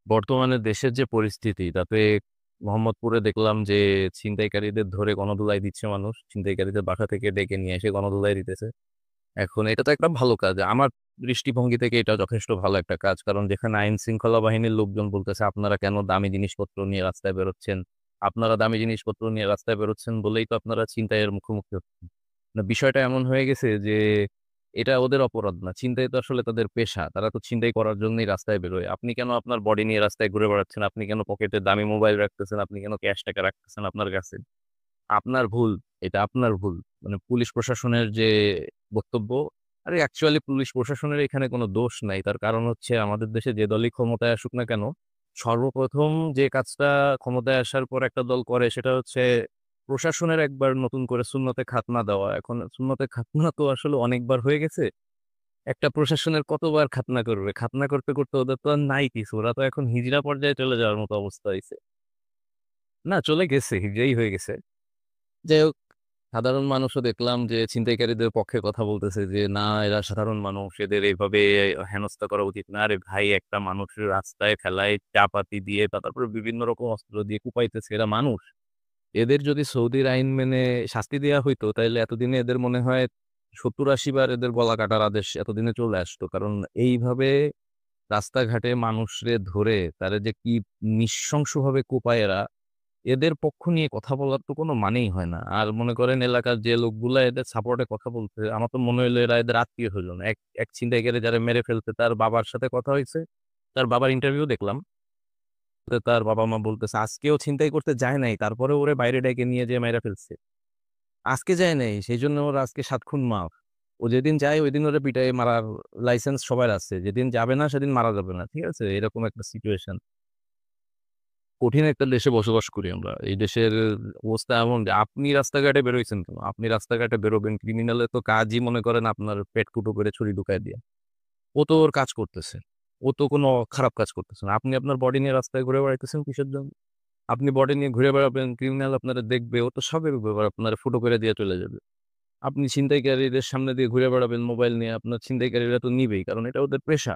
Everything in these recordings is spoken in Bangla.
বর্তমানে দেশের যে পরিস্থিতি তাতে মোহাম্মদপুরে দেখলাম যে ছিনতাইকারীদের ধরে গণধোলাই দিচ্ছে মানুষ। ছিনতাইকারীদের বাসা থেকে ডেকে নিয়ে এসে গণধোলাই দিতেছে। এখন এটা তো একটা ভালো কাজ। আমার দৃষ্টিভঙ্গি থেকে এটা যথেষ্ট ভালো একটা কাজ। কারণ যেখানে আইন শৃঙ্খলা বাহিনীর লোকজন বলতেছে আপনারা কেন দামি জিনিসপত্র নিয়ে রাস্তায় বেরোচ্ছেন, আপনারা দামি জিনিসপত্র নিয়ে রাস্তায় বেরোচ্ছেন বলেই তো আপনারা ছিনতাইয়ের মুখোমুখি হচ্ছেন। না, বিষয়টা এমন হয়ে গেছে যে এটা ওদের অপরাধ না, ছিনতাই তো আসলে তাদের পেশা, তারা তো ছিনতাই করার জন্যই রাস্তায় বেরোয়। আপনি কেন আপনার বডি নিয়ে রাস্তায় ঘুরে বেড়াচ্ছেন, আপনি কেন পকেটে দামি মোবাইল রাখতেছেন, আপনি কেন ক্যাশ টাকা রাখতেছেন আপনার কাছে? আপনার ভুল, এটা আপনার ভুল। মানে পুলিশ প্রশাসনের যে বক্তব্য, আরে অ্যাকচুয়ালি পুলিশ প্রশাসনের এখানে কোনো দোষ নাই। তার কারণ হচ্ছে আমাদের দেশে যে দলই ক্ষমতায় আসুক না কেন, সর্বপ্রথম যে কাজটা ক্ষমতায় আসার পর একটা দল করে সেটা হচ্ছে প্রশাসনের একবার নতুন করে সুন্নতে খাতনা দেওয়া। এখন সুন্নতে খাতনা তো আসলে অনেকবার হয়ে গেছে, একটা প্রশাসনের কতবার খাতনা করবে? খাতনা করতে করতে ওদের তো আর নাই কিছু, ওরা তো এখন হিজড়া পর্যায়ে চলে যাওয়ার মতো অবস্থা হয়েছে। না, চলে গেছে, হিজড়াই হয়ে গেছে। যাই হোক, সাধারণ মানুষও দেখলাম যে ছিনতাইকারীদের পক্ষে কথা বলতেছে যে না, এরা সাধারণ মানুষ, এদের এইভাবে হেনস্থা করা উচিত না। আরে ভাই, একটা মানুষের রাস্তায় ফেলায় চাপাতি দিয়ে বা তারপরে বিভিন্ন রকম অস্ত্র দিয়ে কুপাইতেছে, এরা মানুষ। এদের যদি সৌদির আইন মেনে শাস্তি দেওয়া হইতো তাহলে এতদিনে এদের মনে হয় 70-80 বার এদের গলা কাটার আদেশ এতদিনে চলে আসতো। কারণ এইভাবে রাস্তাঘাটে মানুষরে ধরে তারা যে কি নৃশংসভাবে কোপায় এরা, এদের পক্ষ নিয়ে কথা বলার তো কোনো মানেই হয় না। আর মনে করেন এলাকার যে লোকগুলা এদের সাপোর্টে কথা বলছে, আমার তো মনে হইলো এরা এদের আত্মীয় হইল না। এক এক ছিনতাইকারী যারা মেরে ফেলছে তার বাবার সাথে কথা হয়েছে, তার বাবার ইন্টারভিউ দেখলাম। তো তার বাবা মা বলতেছে আজকেও ছিনতাই করতে যায় নাই, তারপরে ওরে বাইরে ডেকে নিয়ে যে মেরে ফেলছে। আজকে যায় নাই সেই জন্য ওর আজকে 7 খুন মাফ। ও যেদিন যায় ওই দিন ওরে পিটাই মারার লাইসেন্স সবার আছে, যেদিন যাবে না সেদিন মারা যাবে না, ঠিক আছে? এরকম একটা সিচুয়েশন। কঠিন একটা দেশে বসবাস করি আমরা। এই দেশের অবস্থা এমন যে আপনি রাস্তাঘাটে বেরোইছেন কেন? আপনি রাস্তাঘাটে বেরোবেন, ক্রিমিনালের তো কাজই মনে করেন আপনার পেট ফুটো করে ছুরি ঢুকায় দিয়ে। ও তো ওর কাজ করতেছে, ও তো কোনো খারাপ কাজ করতেছে না। আপনি আপনার বডি নিয়ে রাস্তায় ঘুরে বেড়াইতেছেন কিসের জন্য? আপনি বডি নিয়ে ঘুরে বেড়াবেন, ক্রিমিনাল আপনারা দেখবে, ও তো সবের ব্যাপার আপনার ফুটো করে দিয়ে চলে যাবে। আপনি ছিনতাইকারীদের সামনে দিয়ে ঘুরে বেড়াবেন মোবাইল নিয়ে, আপনার ছিনতাইকারীরা তো নিবেই, কারণ এটা ওদের পেশা।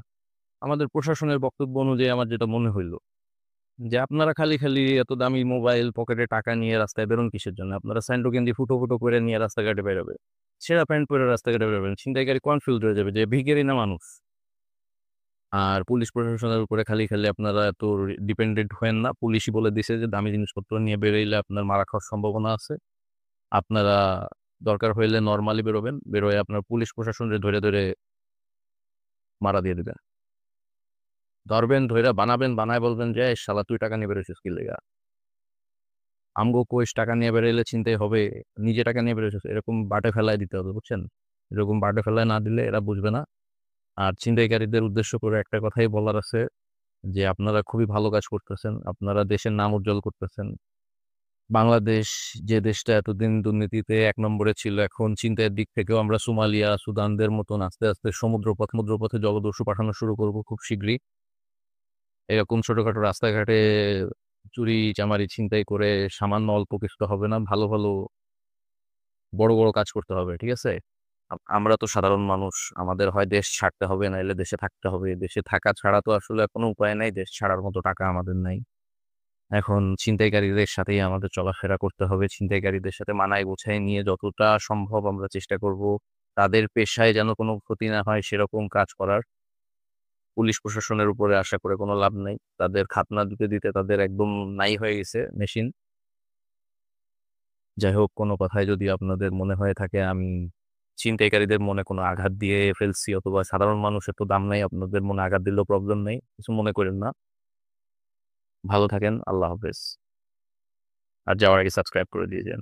আমাদের প্রশাসনের বক্তব্য অনুযায়ী আমার যেটা মনে হইল যে আপনারা খালি খালি এত দামি মোবাইল পকেটে টাকা নিয়ে রাস্তায় বেরোন কিসের জন্য? আপনারা স্যান্ডো গেঞ্জি ফুটো ফুটো করে নিয়ে রাস্তাঘাটে বেরোবে, ছেঁড়া প্যান্ট পরে রাস্তাঘাটে বেরোবেন, ছিনতাইকারী কনফিউজ হয়ে যাবে যে ভিখারি না মানুষ। আর পুলিশ প্রশাসনের উপরে খালি খালি আপনারা এত ডিপেন্ডেন্ট হয়েন না। পুলিশই বলে দিছে যে দামি জিনিসপত্র নিয়ে বেরোইলে আপনার মারা খাওয়ার সম্ভাবনা আছে। আপনারা দরকার হইলে নর্মালি বেরোবেন, বেরোয় আপনার পুলিশ প্রশাসনের ধরে ধরে মারা দিয়ে দিবেন। ধরবেন, ধইরা বানাবেন, বানায় বলবেন যে "এই শালা তুই টাকা নিয়ে বেরোইছিস কি লেগা? আমগো কইস টাকা নিয়ে বেরোইলে চিন্তাই হবে, নিজে টাকা নিয়ে বেরোইছিস।" এরকম বাটে ফেলায় দিতে হবে, বুঝছেন? এরকম বাটে ফেলায় না দিলে এরা বুঝবে না। আর ছিনতাইকারীদের উদ্দেশ্য করে একটা কথাই বলার আছে যে, "আপনারা খুবই ভালো কাজ করতেছেন। আপনারা দেশের নাম উজ্জ্বল করতেছেন। বাংলাদেশ যে দেশটা এতদিন দুর্নীতিতে ১ নম্বরে ছিল, এখন ছিনতাইয়ের দিক থেকেও আমরা সোমালিয়া, সুদানদের মতন আস্তে, আস্তে সমুদ্রপথে জলদস্যু পাঠানো শুরু করব খুব শিগগিরই। এরকম ছোটখাটো রাস্তাঘাটে চুরি-চামারি ছিনতাই করে সামান্য অল্প কিছু তো হবে না। ভালো, ভালো বড়, বড় কাজ করতে হবে। ঠিক আছে? আমরা তো সাধারণ মানুষ। আমাদের হয় দেশ ছাড়তে হবে নাইলে দেশে থাকতে হবে। দেশে থাকা ছাড়া তো আসলে কোনো উপায় নাই। দেশ ছাড়ার মতো টাকা আমাদের নাই। এখন ছিনতাইকারীদের সাথেই আমাদের চলাফেরা করতে হবে। ছিনতাইকারীদের সাথে মানায় গুছায় নিয়ে যতটা সম্ভব আমরা চেষ্টা করব তাদের পেশায় যেন কোনো ক্ষতি না হয় সেরকম কাজ করার। পুলিশ প্রশাসনের উপরে আশা করে কোনো লাভ নাই। তাদের খাতনা দিতে, দিতে তাদের একদম নাই হয়ে গেছে মেশিন। যাই হোক, কোনো কথায় যদি আপনাদের মনে হয়ে থাকে আমি ছিনতাইকারীদের মনে কোনো আঘাত দিয়ে ফেলছি অথবা সাধারণ মানুষের তো দাম নাই, আপনাদের মনে আঘাত দিলেও প্রবলেম নেই। কিছু মনে করেন না। ভালো থাকেন। আল্লাহ হাফেজ। আর যাওয়ার আগে সাবস্ক্রাইব করে দিয়ে যান।